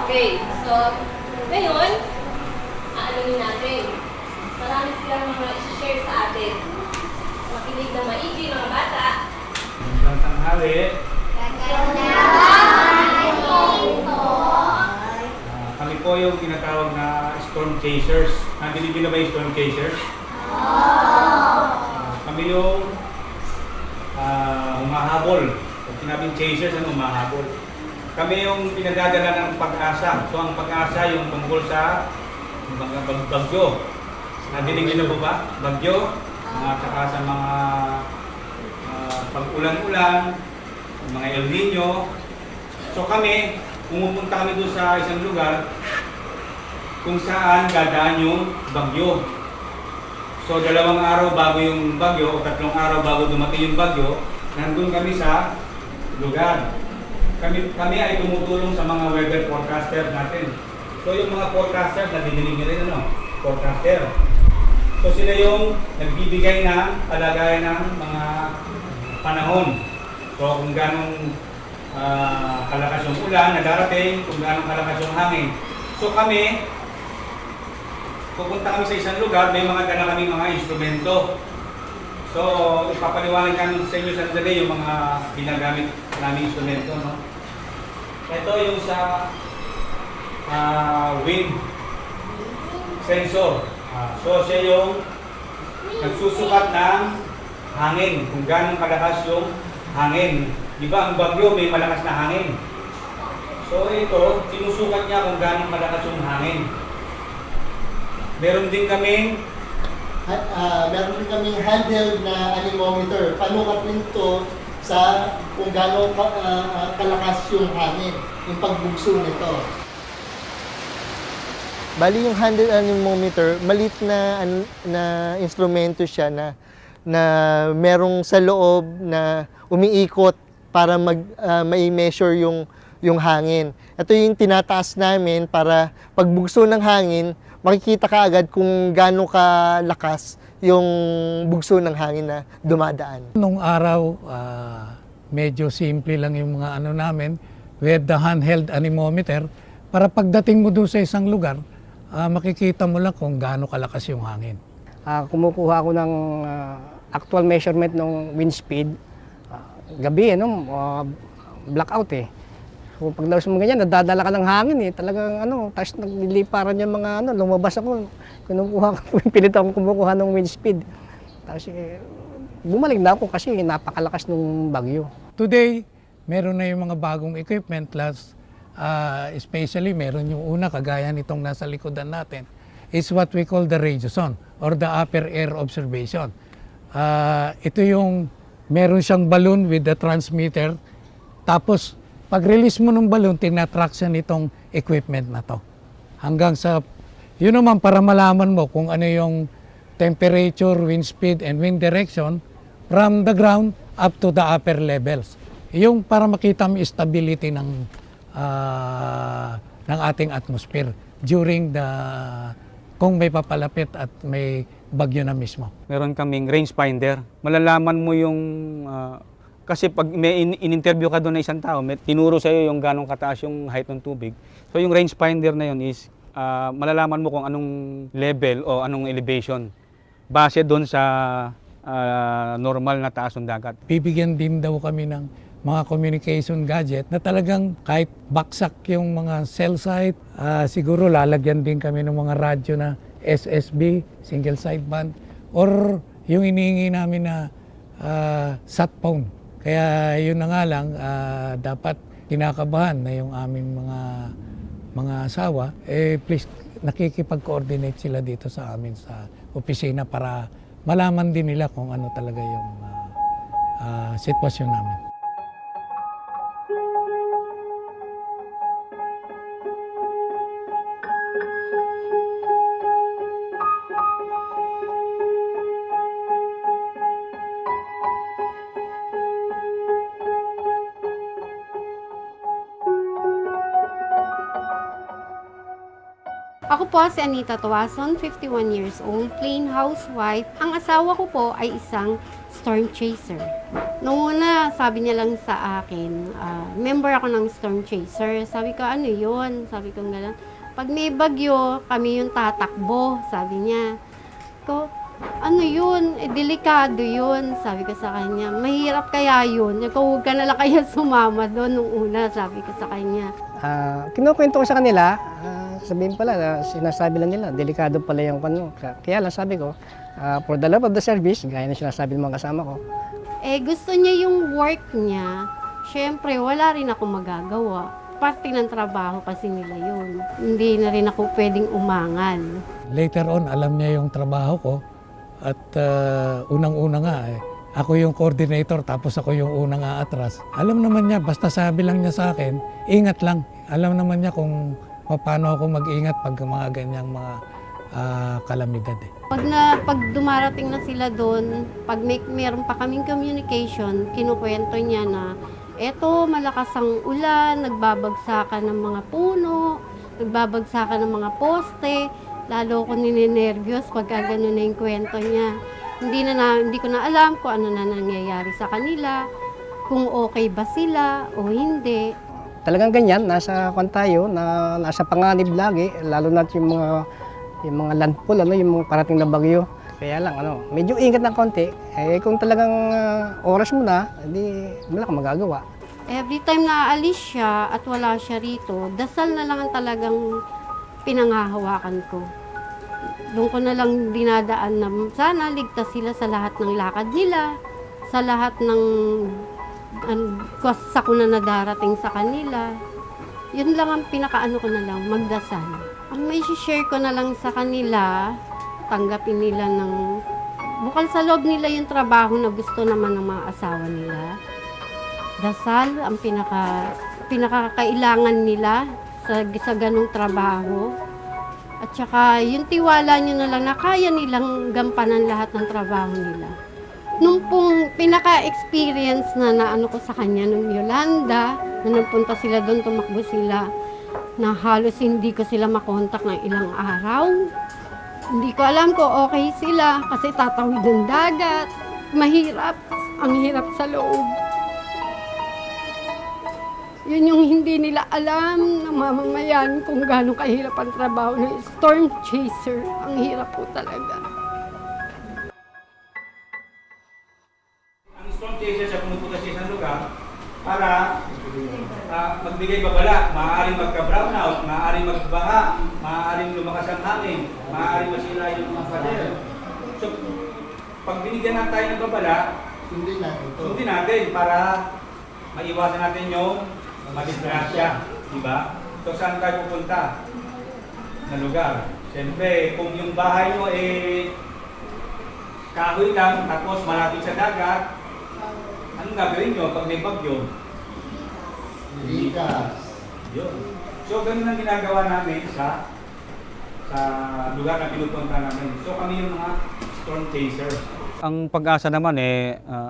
Okay, so ngayon, aalamin natin. Marami silang mga i-share sa atin. Makinig na maigi mga bata. Magandang tanghali. Kami po yung tinatawag na Storm Chasers. Nabilibin na ba yung Storm Chasers? Kami yung humahabol. Pag sinabing chasers, humahabol. Kami yung pinagdadala ng pag-asa. So ang pag-asa yung tungkol sa bagyo. Nadinig niyo na po ba? Bagyo, at saka sa mga pag-ulan-ulan, mga El Nino. So kami, pumupunta kami doon sa isang lugar kung saan dadaan yung bagyo. So 2 araw bago yung bagyo o 3 araw bago dumating yung bagyo, nandun kami sa lugar. Kami ay tumutulong sa mga weather forecaster natin. So yung mga forecaster, nadidinig niyo rin forecaster. So sila yung nagbibigay ng kalagayan ng mga panahon. So kung ganong kalakas yung ulan na darating, kung ganong kalakas yung hangin. So kami, pupunta kami sa isang lugar, may mga dala kami mga instrumento. So ipapaliwanag namin sa inyo sandali yung mga ginagamit naming instrumento. No? Ito yung sa wind sensor. So siya yung nagsusukat ng hangin, kung gano'ng kalakas yung hangin. Di ba ang bagyo may malakas na hangin? So ito, sinusukat niya kung gano'ng kalakas yung hangin. Meron din kaming handheld na anemometer. Panukat rin ito sa kung gano'ng kalakas yung hangin, yung pagbugso nito. Bali yung handheld anemometer, maliit na instrumento siya na merong sa loob na umiikot para mai-measure yung hangin. Ito yung tinataas namin para pagbugso ng hangin, makikita ka agad kung gaano kalakas yung bugso ng hangin na dumadaan. Nung araw, medyo simple lang yung mga ano namin with the handheld anemometer para pagdating mo doon sa isang lugar, makikita mo lang kung gaano kalakas yung hangin. Kumukuha ako ng actual measurement ng wind speed. Gabi, blackout eh. So pag daw mo ganyan, nadadala ka ng hangin eh. Talagang tapos nagliliparan yung mga lumabas ako. Pilit akong kumukuha ng wind speed. Tapos bumalik na ako kasi napakalakas ng bagyo. Today, meron na yung mga bagong equipment plus especially meron yung una kagaya nitong nasa likodan natin is what we call the radiosonde or the upper air observation. Ito yung meron siyang balloon with the transmitter, tapos pag-release mo ng balloon, tinatrack siya nitong equipment na to. Hanggang sa, yun naman para malaman mo kung ano yung temperature, wind speed, and wind direction from the ground up to the upper levels. Yung para makita mo stability ng ating atmosphere during kung may papalapit at may bagyo na mismo. Meron kaming rangefinder. Malalaman mo yung kasi pag may in-interview ka doon na isang tao, may tinuro sa iyo yung ganong kataas yung height ng tubig. So yung rangefinder na yun is malalaman mo kung anong level o anong elevation base doon sa normal na taas ng dagat. Bibigyan din daw kami ng mga communication gadget na talagang kahit baksak yung mga cell site, siguro lalagyan din kami ng mga radyo na SSB, single sideband, or yung inihingi namin na sat phone. Kaya yun na nga lang, dapat kinakabahan na yung aming mga asawa, please nakikipag-coordinate sila dito sa amin sa opisina para malaman din nila kung ano talaga yung sitwasyon namin. Ako po si Anita Tuason, 51 years old, plain housewife. Ang asawa ko po ay isang storm chaser. Noong una, sabi niya lang sa akin, member ako ng storm chaser. Sabi ko, ano yun? Sabi ko gano'n. Pag may bagyo, kami yung tatakbo, sabi niya. Ko, ano yun? Delikado yun, sabi ko sa kanya. Mahirap kaya yun? Huwag ka na lang kaya sumama doon nung una, sabi ko sa kanya. Kinukwento ko sa kanila, sabihin pala, sinasabi lang nila, delikado pala yung ano. Kaya lang sabi ko, for the love of the service, gaya na sinasabi ng mga kasama ko. Gusto niya yung work niya, syempre wala rin ako magagawa. parte ng trabaho kasi nila yun. Hindi na rin ako pwedeng umangal. Later on, alam niya yung trabaho ko at unang-una nga ako yung coordinator tapos ako yung unang aatras. Alam naman niya, basta sabi lang niya sa akin, ingat lang. Alam naman niya kung paano ako mag-ingat pag mga ganyang mga kalamidad. Pag dumarating na sila doon, pag meron pa kaming communication, kinukwento niya na eto, malakas ang ulan, nagbabagsakan ng mga puno, nagbabagsakan ng mga poste. Lalo ko ninenervyos pagka gano'n na yung kwento niya. Hindi ko na alam kung ano na nangyayari sa kanila, kung okay ba sila o hindi. Talagang ganyan, nasa tayo, nasa panganib lagi, lalo na yung mga landfall, yung mga parating na bagyo. Kaya lang, medyo ingat ng konti. Kung talagang oras mo na, hindi wala kang magagawa. Every time na aalis siya at wala siya rito, dasal na lang ang talagang pinangahawakan ko. Doon ko na lang dinadaan na sana ligtas sila sa lahat ng lakad nila, sa lahat ng sakuna na darating sa kanila. Yun lang ang pinakaano ko na lang, magdasal. Ang may share ko na lang sa kanila, tanggapin nila ng bukal sa loob nila yung trabaho na gusto naman ng mga asawa nila. Dasal ang pinakakailangan nila sa ganung trabaho. At saka yung tiwala nyo na lang na kaya nilang gampanan lahat ng trabaho nila. Nung pong pinaka-experience na naano ko sa kanya nung Yolanda, na nagpunta sila doon, tumakbo sila, na halos hindi ko sila makontak ng ilang araw. Hindi ko alam kung okay sila kasi tatawid ng dagat. Mahirap. Ang hirap sa loob. Yun yung hindi nila alam ng mamamayan kung gaano kahirap ang trabaho ng storm chaser. Ang hirap po talaga. Ang storm chaser siya pumupunta sa isang lugar para magbigay babala. Maaaring magka-brownout, maaaring magbaha, maaaring lumakas ang hangin, maaaring masira yung mga pader. So, pag binigyan na tayo ng babala, sundin natin para maiwasan natin yung madisgrasya, di ba? So saan tayo pupunta na lugar? Siyempre, kung yung bahay mo kahoy lang tapos malapit sa dagat, anong gagawin nyo pag may bagyo? Likas. Yun. So ganun ang ginagawa namin sa lugar na pinupunta namin. So kami yung mga storm chaser. Ang Pag-asa naman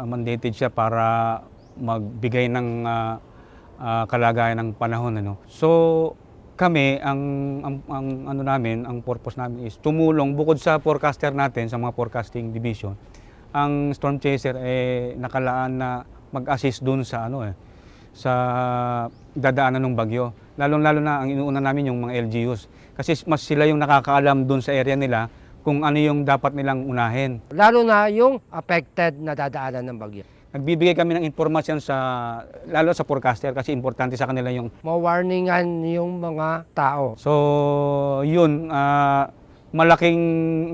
mandated siya para magbigay ng kalagayan ng panahon. So kami, ang purpose namin is tumulong bukod sa forecaster natin, sa mga forecasting division. Ang storm chaser nakalaan na mag-assist dun sa sa dadaanan ng bagyo. Lalong-lalo na ang inuuna namin yung mga LGUs. Kasi mas sila yung nakakaalam dun sa area nila kung ano yung dapat nilang unahin. Lalo na yung affected na dadaanan ng bagyo. Nagbibigay kami ng impormasyon lalo sa forecaster kasi importante sa kanila yung ma-warningan yung mga tao. So, yun, malaking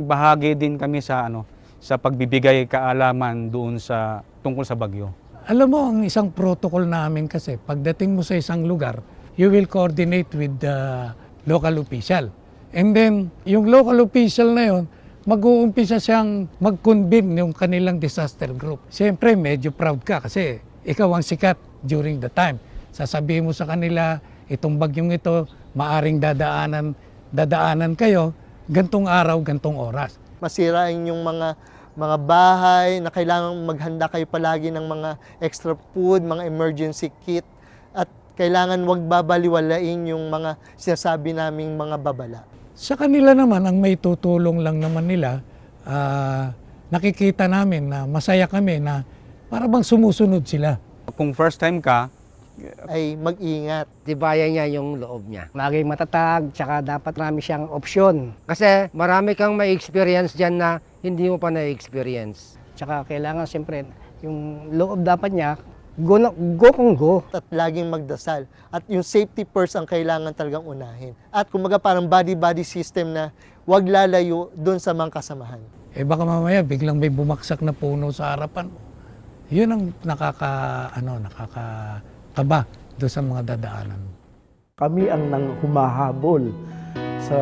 bahagi din kami sa pagbibigay kaalaman doon tungkol sa bagyo. Alam mo, ang isang protocol namin kasi, pagdating mo sa isang lugar, you will coordinate with the local official. And then, yung local official na yun, mag-uumpisa siyang mag-convene yung kanilang disaster group. Siyempre, medyo proud ka kasi ikaw ang sikat during the time. Sasabihin mo sa kanila, itong bagyong ito, maaring dadaanan kayo, gantong araw, gantong oras. Masirain yung mga bahay na kailangan maghanda kayo palagi ng mga extra food, mga emergency kit, at kailangan wag babaliwalain yung mga sinasabi naming mga babala. Sa kanila naman, ang may tutulong lang naman nila, nakikita namin na masaya kami na para bang sumusunod sila. Kung first time ka, ay mag-ingat. Tibayan niya yung loob niya. Maging matatag, tsaka dapat marami siyang opsyon. Kasi marami kang may experience dyan na hindi mo pa na-experience. Tsaka kailangan siyempre, yung loob dapat niya, go kung go. At laging magdasal. At yung safety first ang kailangan talagang unahin. At kumbaga parang body-body system na wag lalayo doon sa mga kasamahan. Baka mamaya biglang may bumaksak na puno sa harapan mo. Yun ang nakakaba doon sa mga dadaanan. Kami ang humahabol sa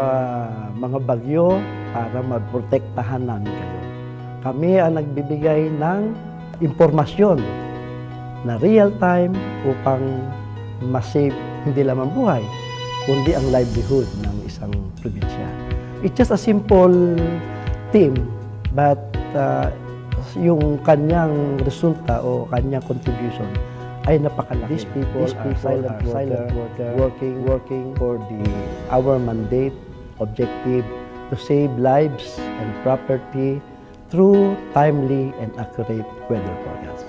mga bagyo para maprotektahan namin kayo. Kami ang nagbibigay ng impormasyon na real-time upang masave hindi lamang buhay, kundi ang livelihood ng isang probinsya. It's just a simple team, but yung kanyang resulta o kanyang contribution ay napakalaki. These people are silent worker, working for our mandate, objective to save lives and property through timely and accurate weather forecasts.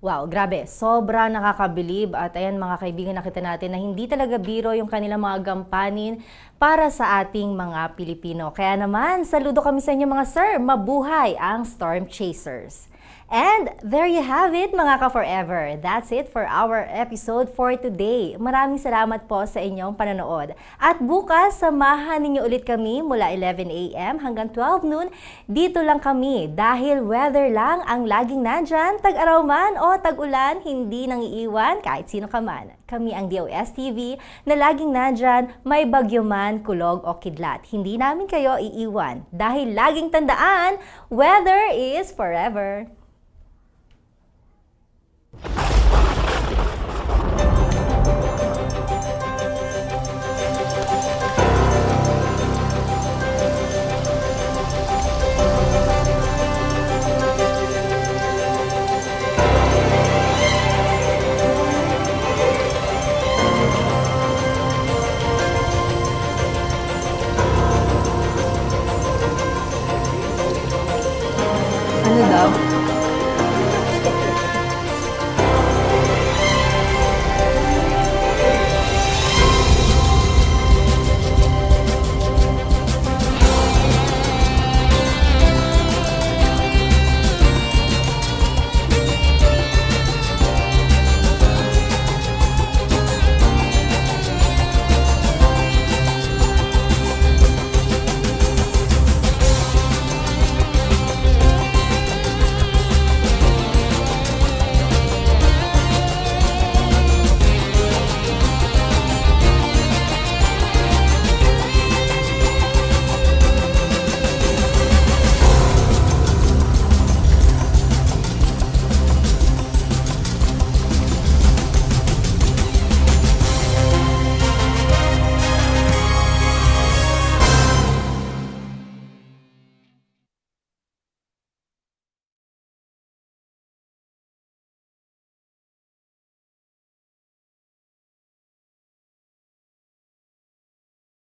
Wow, grabe. Sobrang nakakabilib at ayan mga kaibigan, nakita natin na hindi talaga biro yung kanilang mga gampanin para sa ating mga Pilipino. Kaya naman, saludo kami sa inyo mga sir, mabuhay ang Storm Chasers. And there you have it mga ka-forever. That's it for our episode for today. Maraming salamat po sa inyong panonood. At bukas, samahan ninyo ulit kami mula 11 a.m. hanggang 12 noon. Dito lang kami dahil weather lang ang laging nandyan. Tag-araw man o tag-ulan, hindi nang iiwan kahit sino ka man. Kami ang DOSTv na laging nandyan, may bagyo man, kulog o kidlat. Hindi namin kayo iiwan dahil laging tandaan, weather is forever. Ano daw?